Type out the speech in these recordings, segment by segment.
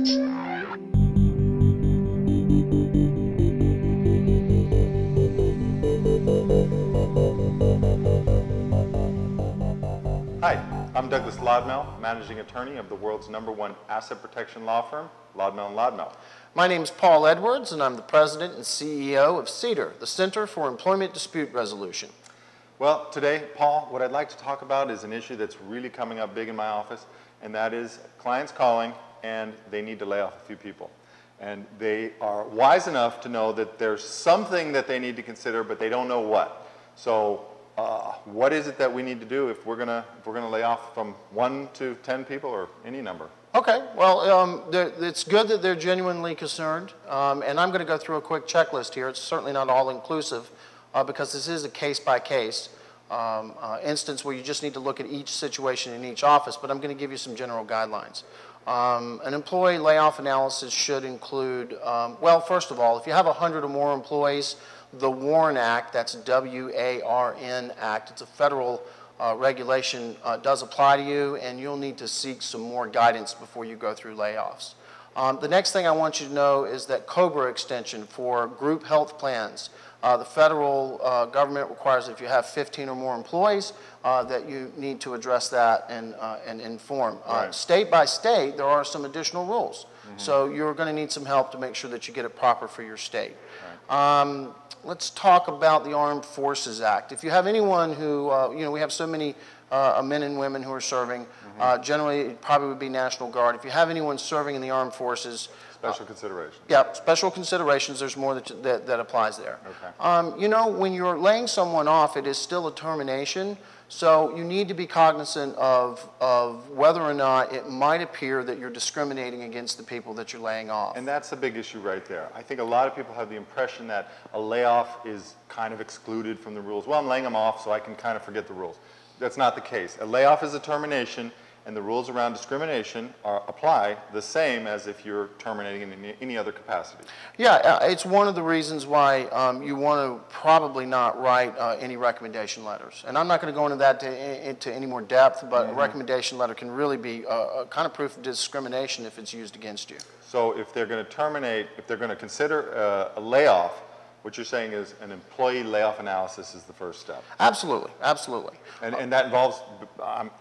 Hi, I'm Douglass Lodmell, Managing Attorney of the world's #1 asset protection law firm, Lodmell and Lodmell. My name is Paul Edwards, and I'm the President and CEO of CEDR, the Center for Employment Dispute Resolution. Well, today, Paul, what I'd like to talk about is an issue that's really coming up big in my office, and that is clients calling and they need to lay off a few people. And they are wise enough to know that there's something that they need to consider, but they don't know what. So what is it that we need to do if we're gonna lay off from 1 to 10 people or any number? Okay, well, it's good that they're genuinely concerned, and I'm going to go through a quick checklist here. It's certainly not all-inclusive because this is a case-by-case instance where you just need to look at each situation in each office, but I'm going to give you some general guidelines. An employee layoff analysis should include, well, first of all, if you have 100 or more employees, the WARN Act, that's W-A-R-N Act, it's a federal regulation, does apply to you, and you'll need to seek some more guidance before you go through layoffs. The next thing I want you to know is that COBRA extension for group health plans. The federal government requires that if you have 15 or more employees that you need to address that and inform. Right. State by state, there are some additional rules. So you're going to need some help to make sure that you get it proper for your state. Right. Let's talk about the Armed Forces Act. If you have anyone who, you know, we have so many men and women who are serving, generally it probably would be National Guard. If you have anyone serving in the Armed Forces, Special considerations. Yeah, special considerations, there's more that applies there. Okay. You know, when you're laying someone off, it is still a termination, so you need to be cognizant of whether or not it might appear that you're discriminating against the people that you're laying off. And that's a big issue right there. I think a lot of people have the impression that a layoff is kind of excluded from the rules. Well, I'm laying them off, so I can kind of forget the rules. That's not the case. A layoff is a termination, and the rules around discrimination apply the same as if you're terminating in any other capacity. Yeah, it's one of the reasons why you want to probably not write any recommendation letters. And I'm not going to go into that into any more depth, but a recommendation letter can really be a kind of proof of discrimination if it's used against you. So if they're going to terminate, if they're going to consider a layoff, what you're saying is an employee layoff analysis is the first step. Absolutely, absolutely. And that involves, I'm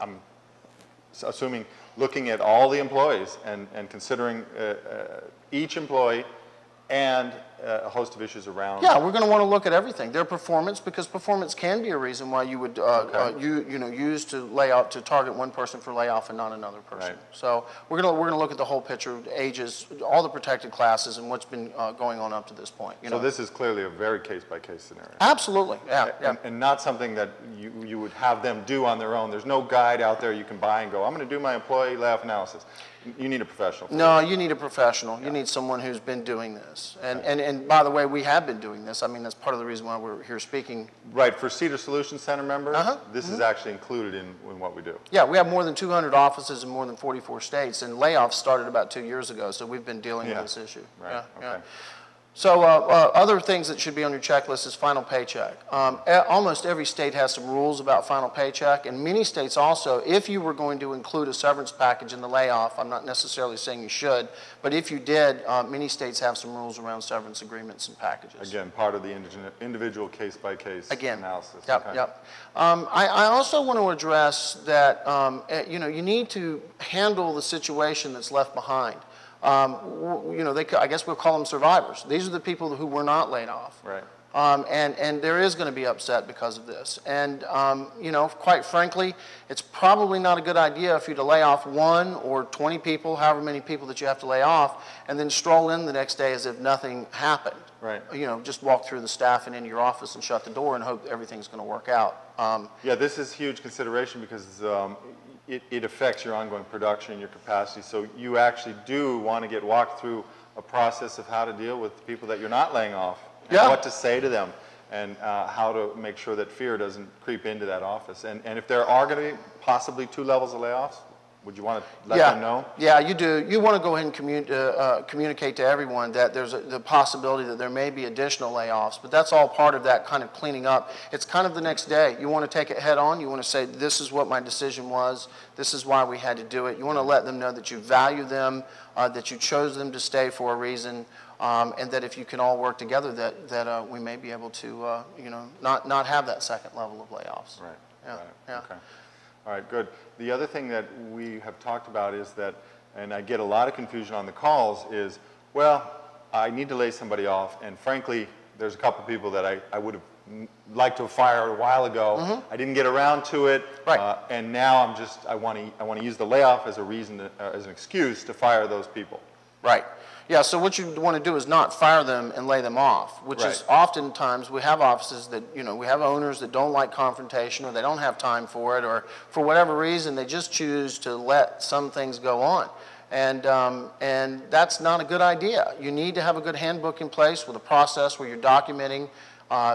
assuming, looking at all the employees and considering each employee and a host of issues around. Yeah, we're going to want to look at everything. Their performance, because performance can be a reason why you would use to lay out, to target one person for layoff and not another person. Right. So we're going to look at the whole picture, ages, all the protected classes, and what's been going on up to this point. So this is clearly a very case-by-case scenario. Absolutely, yeah. And not something that you would have them do on their own. There's no guide out there you can buy and go, I'm going to do my employee layoff analysis. You need a professional. No, you need a professional. You need someone who's been doing this. And by the way, we have been doing this. I mean, that's part of the reason why we're here speaking. Right. For CEDR Solutions Center members, this is actually included in what we do. Yeah, we have more than 200 offices in more than 44 states, and layoffs started about 2 years ago, so we've been dealing with this issue. Right. Yeah. So other things that should be on your checklist is final paycheck. Almost every state has some rules about final paycheck, and many states also, if you were going to include a severance package in the layoff, I'm not necessarily saying you should, but if you did, many states have some rules around severance agreements and packages. Again, part of the individual case-by-case analysis. Yep. I also want to address that you need to handle the situation that's left behind. I guess we'll call them survivors. These are the people who were not laid off. Right. And there is going to be upset because of this. And, quite frankly, it's probably not a good idea for you to lay off 1 or 20 people, however many people that you have to lay off, and then stroll in the next day as if nothing happened. Right. Just walk through the staff and into your office and shut the door and hope everything's going to work out. Yeah, this is huge consideration because it affects your ongoing production and your capacity. So you actually do want to get walked through a process of how to deal with people that you're not laying off, and what to say to them, and how to make sure that fear doesn't creep into that office. And if there are going to be possibly 2 levels of layoffs, would you want to let them know? Yeah, you do. You want to go ahead and communicate to everyone that there's the possibility that there may be additional layoffs, but that's all part of that kind of cleaning up. It's kind of the next day. You want to take it head on. You want to say, this is what my decision was. This is why we had to do it. You want to let them know that you value them, that you chose them to stay for a reason, and that if you can all work together, that we may be able to, not have that second level of layoffs. Right. Yeah. Right. Yeah. Okay. All right, good. The other thing that we have talked about is that, and I get a lot of confusion on the calls, is, well, I need to lay somebody off, and frankly, there's a couple people that I would have liked to have fired a while ago. I didn't get around to it, Right. And now I want to use the layoff as a reason, as an excuse to fire those people. Right. Yeah, so what you want to do is not fire them and lay them off, which is oftentimes we have offices that, we have owners that don't like confrontation, or they don't have time for it, or for whatever reason they just choose to let some things go on. And that's not a good idea. You need to have a good handbook in place with a process where you're documenting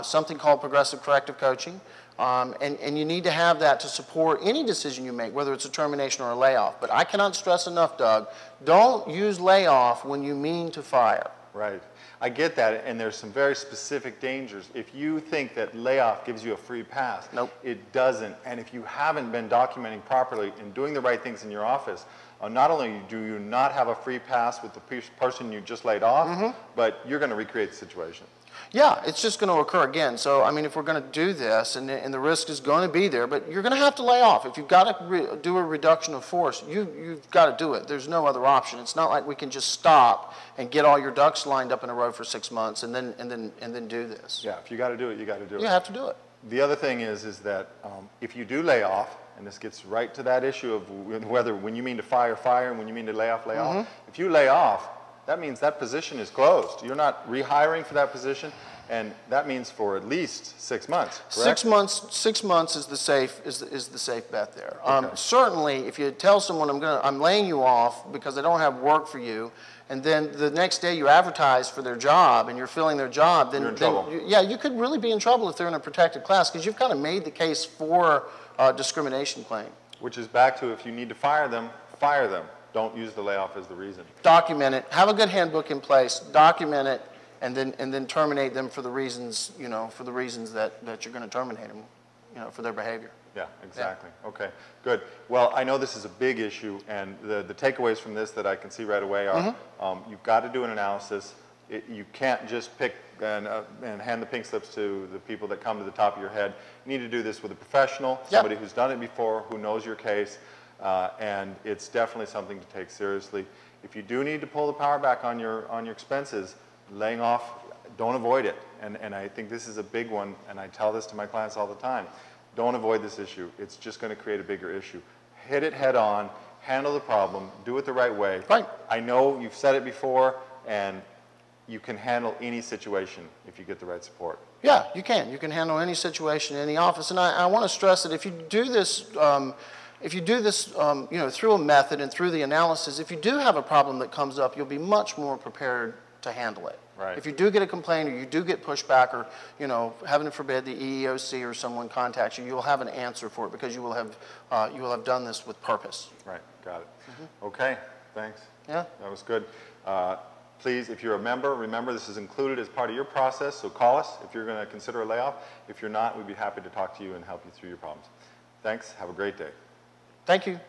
something called progressive corrective coaching. And you need to have that to support any decision you make, whether it's a termination or a layoff. But I cannot stress enough, Doug, don't use layoff when you mean to fire. Right. I get that, and there's some very specific dangers. If you think that layoff gives you a free pass, Nope. It doesn't. And if you haven't been documenting properly and doing the right things in your office, not only do you not have a free pass with the person you just laid off, but you're going to recreate the situation. Yeah, it's just going to occur again. So, I mean, if we're going to do this, and the risk is going to be there, but you're going to have to lay off. If you've got to do a reduction of force, you've got to do it. There's no other option. It's not like we can just stop and get all your ducks lined up in a row for 6 months and then do this. Yeah, if you got to do it, you got to do it. You have to do it. The other thing is that if you do lay off, and this gets right to that issue of whether when you mean to fire, fire, and when you mean to lay off, lay off. If you lay off, that means that position is closed. You're not rehiring for that position, and that means for at least 6 months, correct? 6 months. 6 months is the safe bet there. Okay. Certainly, if you tell someone I'm laying you off because I don't have work for you, and then the next day you advertise for their job and you're filling their job, then, you're in trouble. You could really be in trouble if they're in a protected class, because you've kind of made the case for a discrimination claim. Which is back to, if you need to fire them, fire them. Don't use the layoff as the reason. Document it. Have a good handbook in place. Document it, and then terminate them for the reasons that you're going to terminate them, for their behavior. Yeah, exactly. Yeah. Okay, good. Well, I know this is a big issue, and the takeaways from this that I can see right away are you've got to do an analysis. You can't just pick and hand the pink slips to the people that come to the top of your head. You need to do this with a professional, somebody who's done it before, who knows your case, and it's definitely something to take seriously. If you do need to pull the power back on your expenses, laying off, don't avoid it. And I think this is a big one, and I tell this to my clients all the time. Don't avoid this issue. It's just going to create a bigger issue. Hit it head on, handle the problem, do it the right way. Right. I know you've said it before, and you can handle any situation if you get the right support. Yeah, you can. You can handle any situation in the office. And I want to stress that if you do this, through a method and through the analysis, if you do have a problem that comes up, you'll be much more prepared to handle it. Right. If you do get a complaint, or you do get pushback, or heaven forbid, the EEOC or someone contacts you, you'll have an answer for it, because you will have done this with purpose. Right. Got it. Okay. Thanks. Yeah. That was good. Please, if you're a member, remember this is included as part of your process, so call us if you're going to consider a layoff. If you're not, we'd be happy to talk to you and help you through your problems. Thanks. Have a great day. Thank you.